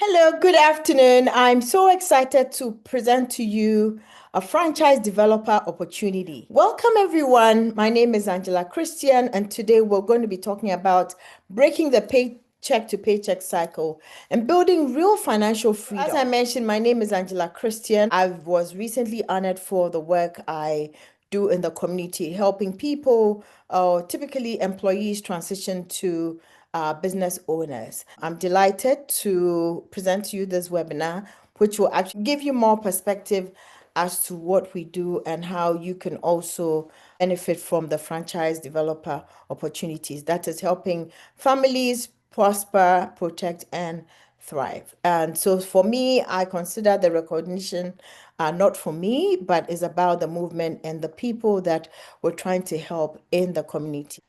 Hello, good afternoon. I'm so excited to present to you a franchise developer opportunity. Welcome, everyone. My name is Angela Christian, and today we're going to be talking about breaking the paycheck to paycheck cycle and building real financial freedom. As I mentioned, my name is Angela Christian. I was recently honored for the work I do in the community, helping people, typically employees, transition to business owners. I'm delighted to present to you this webinar, which will actually give you more perspective as to what we do and how you can also benefit from the franchise developer opportunities. That is helping families prosper, protect, and thrive. And so for me, I consider the recognition not for me, but is about the movement and the people that we're trying to help in the community.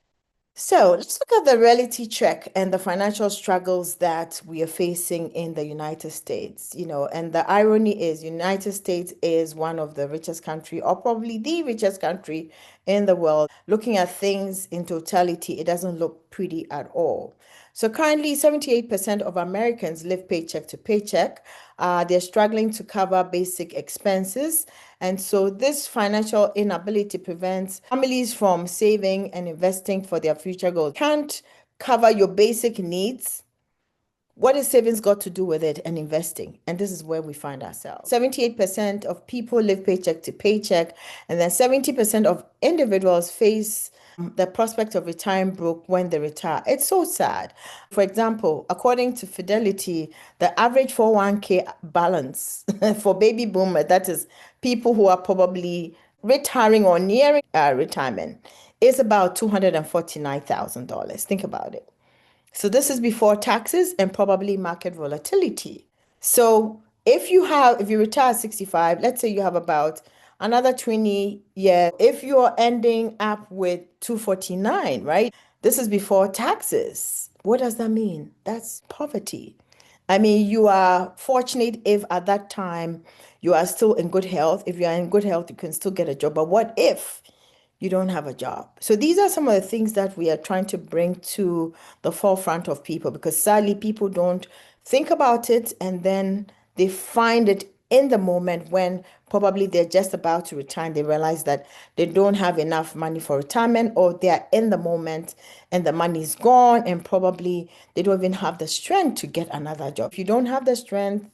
So let's look at the reality check and the financial struggles that we are facing in the United States. And the irony is United States is one of the richest country, or probably the richest country in the world. Looking at things in totality, it doesn't look pretty at all. So currently, 78% of Americans live paycheck to paycheck. They're struggling to cover basic expenses. And so this financial inability prevents families from saving and investing for their future goals. Can't cover your basic needs. What has savings got to do with it and investing? And this is where we find ourselves. 78% of people live paycheck to paycheck, and then 70% of individuals face the prospect of retiring broke when they retire. It's so sad. For example, according to Fidelity, the average 401k balance for baby boomer, that is people who are probably retiring or nearing retirement, is about $249,000. Think about it. So this is before taxes and probably market volatility. So if you retire at 65, let's say you have about another 20 years. If you're ending up with 249, right? This is before taxes. What does that mean? That's poverty. I mean, you are fortunate if at that time you are still in good health. If you are in good health, you can still get a job. But what if you don't have a job? So these are some of the things that we are trying to bring to the forefront of people, because sadly people don't think about it, and then they find it in the moment when probably they're just about to retire and they realize that they don't have enough money for retirement, or they're in the moment and the money's gone and probably they don't even have the strength to get another job. If you don't have the strength,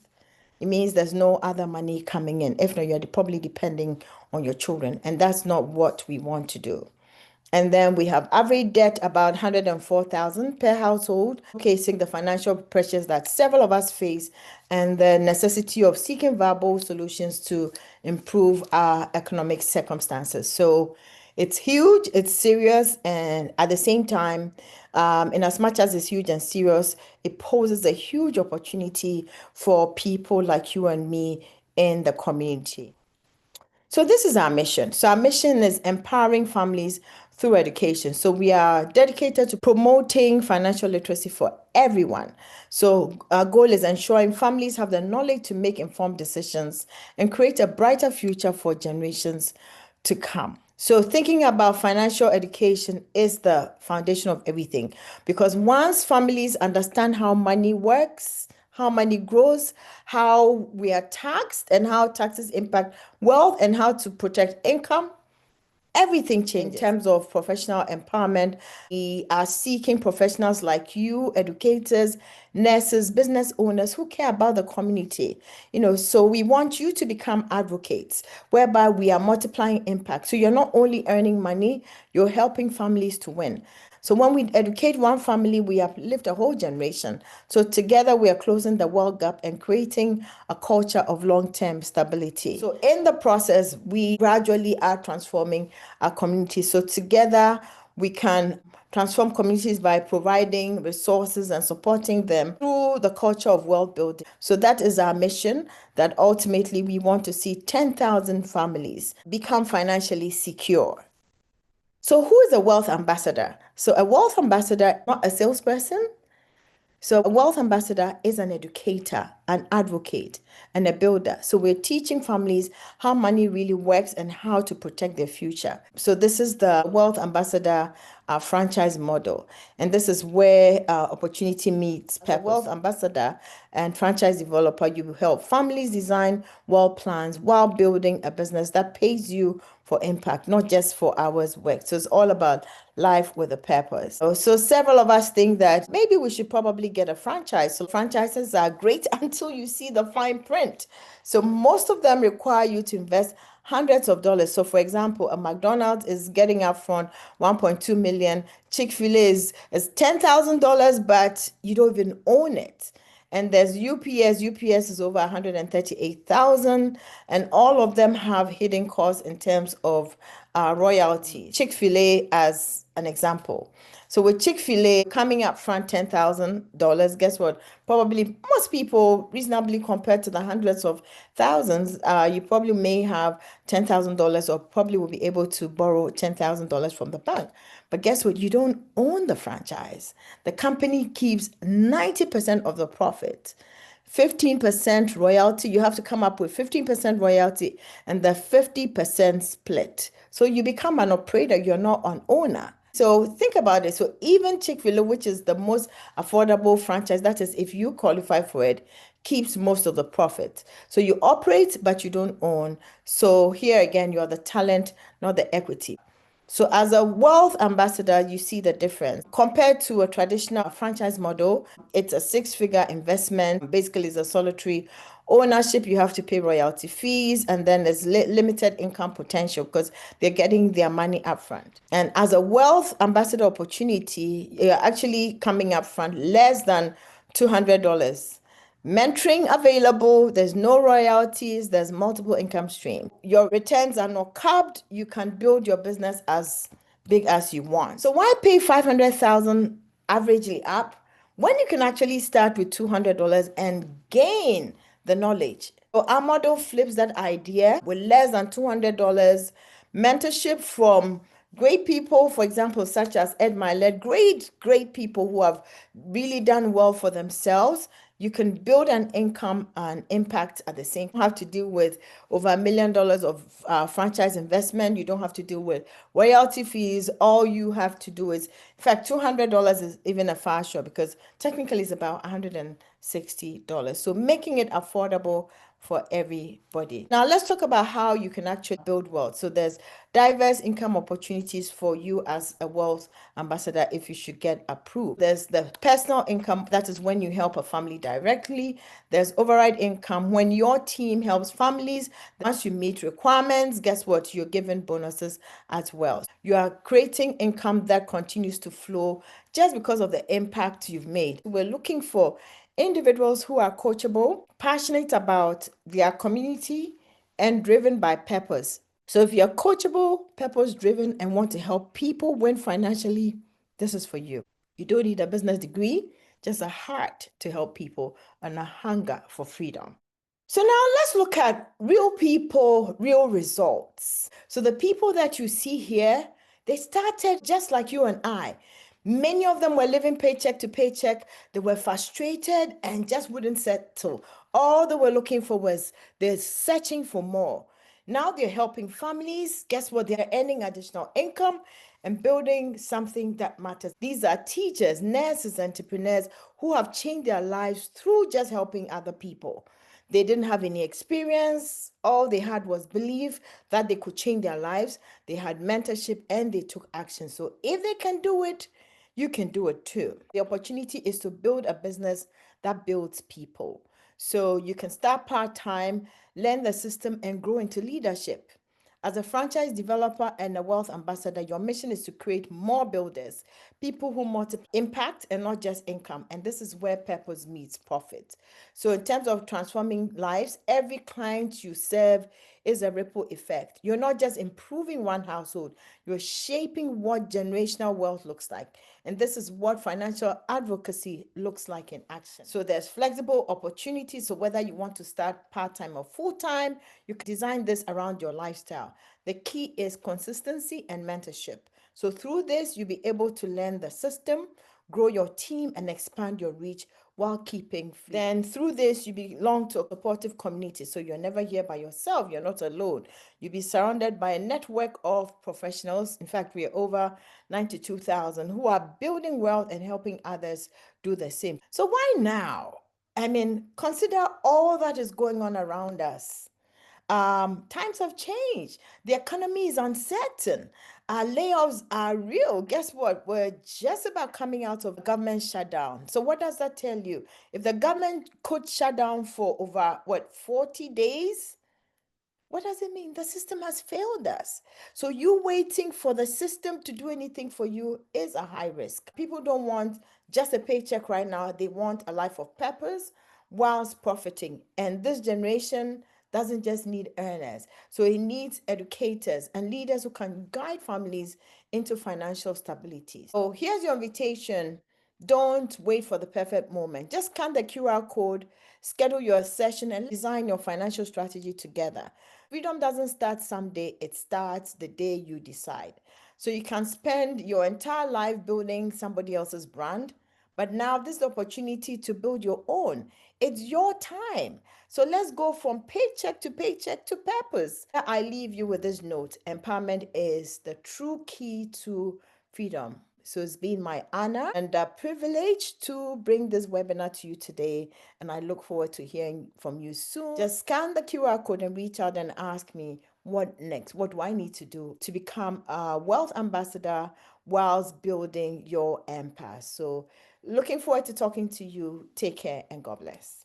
it means there's no other money coming in. If not, you're probably depending on your children, and that's not what we want to do. And then we have average debt about 104,000 per household, showcasing the financial pressures that several of us face and the necessity of seeking viable solutions to improve our economic circumstances. So it's huge, it's serious, and at the same time, in as much as it's huge and serious, it poses a huge opportunity for people like you and me in the community. So this is our mission. So our mission is empowering families through education. So we are dedicated to promoting financial literacy for everyone. So our goal is ensuring families have the knowledge to make informed decisions and create a brighter future for generations to come. So thinking about financial education is the foundation of everything, because once families understand how money works, how money grows, how we are taxed, and how taxes impact wealth, and how to protect income, everything changes. In terms of professional empowerment, we are seeking professionals like you, educators, nurses, business owners who care about the community. So we want you to become advocates, whereby we are multiplying impact. So you're not only earning money, you're helping families to win. So when we educate one family, we uplift a whole generation. So together we are closing the wealth gap and creating a culture of long-term stability. So in the process, we gradually are transforming our community. So together we can transform communities by providing resources and supporting them through the culture of wealth building. So that is our mission, that ultimately we want to see 10,000 families become financially secure. So who is a wealth ambassador? So a wealth ambassador, not a salesperson. So a wealth ambassador is an educator, an advocate, and a builder. So we're teaching families how money really works and how to protect their future. So this is the wealth ambassador our franchise model. And this is where opportunity meets purpose. As a wealth ambassador and franchise developer, you help families design wealth plans while building a business that pays you for impact, not just for hours worked. So it's all about life with a purpose. So several of us think that maybe we should probably get a franchise. So franchises are great until you see the fine print. So most of them require you to invest hundreds of dollars. So for example, a McDonald's is getting upfront 1.2 million. Chick-fil-A is $10,000, but you don't even own it. And there's UPS. UPS is over 138,000, and all of them have hidden costs in terms of royalty. Chick-fil-A as an example. So with Chick-fil-A coming up front $10,000, guess what? Probably most people, reasonably compared to the hundreds of thousands, you probably may have $10,000 or probably will be able to borrow $10,000 from the bank. But guess what? You don't own the franchise. The company keeps 90% of the profit. 15% royalty. You have to come up with 15% royalty and the 50% split. So you become an operator, you're not an owner. So think about it. So even Chick-fil-A, which is the most affordable franchise, that is, if you qualify for it, keeps most of the profit. So you operate, but you don't own. So here again, you're the talent, not the equity. So as a wealth ambassador, you see the difference. Compared to a traditional franchise model, it's a six-figure investment. Basically, it's a solitary ownership. You have to pay royalty fees, and then there's limited income potential because they're getting their money upfront. And as a wealth ambassador opportunity, you're actually coming upfront less than $200. Mentoring available, there's no royalties, there's multiple income streams. Your returns are not capped. You can build your business as big as you want. So why pay $500,000 averagely up when you can actually start with $200 and gain the knowledge? So our model flips that idea with less than $200, mentorship from great people, for example, such as Ed Mylett, great people who have really done well for themselves. You can build an income and impact at the same time. You don't have to deal with over $1 million of franchise investment. You don't have to deal with royalty fees. All you have to do is, in fact, $200 is even a far short because technically it's about $160. So making it affordable for everybody. Now let's talk about how you can actually build wealth. So there's diverse income opportunities for you as a wealth ambassador if you should get approved. There's the personal income, that is when you help a family directly. There's override income when your team helps families. Once you meet requirements, guess what? You're given bonuses as well. You are creating income that continues to flow just because of the impact you've made. We're looking for individuals who are coachable, passionate about their community, and driven by purpose. So if you're coachable, purpose driven, and want to help people win financially, this is for you. You don't need a business degree, just a heart to help people and a hunger for freedom. So now let's look at real people, real results. So the people that you see here, they started just like you and I. Many of them were living paycheck to paycheck. They were frustrated and just wouldn't settle. All they were looking for was they're searching for more. Now they're helping families. Guess what? They're earning additional income and building something that matters. These are teachers, nurses, entrepreneurs who have changed their lives through just helping other people. They didn't have any experience. All they had was belief that they could change their lives. They had mentorship and they took action. So if they can do it, you can do it too. The opportunity is to build a business that builds people. So you can start part-time, learn the system, and grow into leadership. As a franchise developer and a wealth ambassador, your mission is to create more builders, people who multiply impact and not just income. And this is where purpose meets profit. So in terms of transforming lives, every client you serve is a ripple effect. You're not just improving one household, you're shaping what generational wealth looks like. And this is what financial advocacy looks like in action. So there's flexible opportunities. So whether you want to start part-time or full-time, you can design this around your lifestyle. The key is consistency and mentorship. So through this, you'll be able to learn the system, grow your team, and expand your reach while keeping free. Then through this, you belong to a supportive community. So you're never here by yourself. You're not alone. You'll be surrounded by a network of professionals. In fact, we are over 92,000 who are building wealth and helping others do the same. So why now? I mean, consider all that is going on around us. Times have changed. The economy is uncertain. Layoffs are real. Guess what? We're just about coming out of a government shutdown. So what does that tell you? If the government could shut down for over, 40 days? What does it mean? The system has failed us. So you waiting for the system to do anything for you is a high risk. People don't want just a paycheck right now. They want a life of purpose whilst profiting. And this generation doesn't just need earners. So it needs educators and leaders who can guide families into financial stability. So here's your invitation. Don't wait for the perfect moment. Just scan the QR code, schedule your session, and design your financial strategy together. Freedom doesn't start someday, it starts the day you decide. So you can spend your entire life building somebody else's brand, but now this is the opportunity to build your own. It's your time. So let's go from paycheck to purpose. I leave you with this note. Empowerment is the true key to freedom. So it's been my honor and a privilege to bring this webinar to you today. And I look forward to hearing from you soon. Just scan the QR code and reach out and ask me what next? What do I need to do to become a wealth ambassador whilst building your empire? So looking forward to talking to you. Take care and God bless.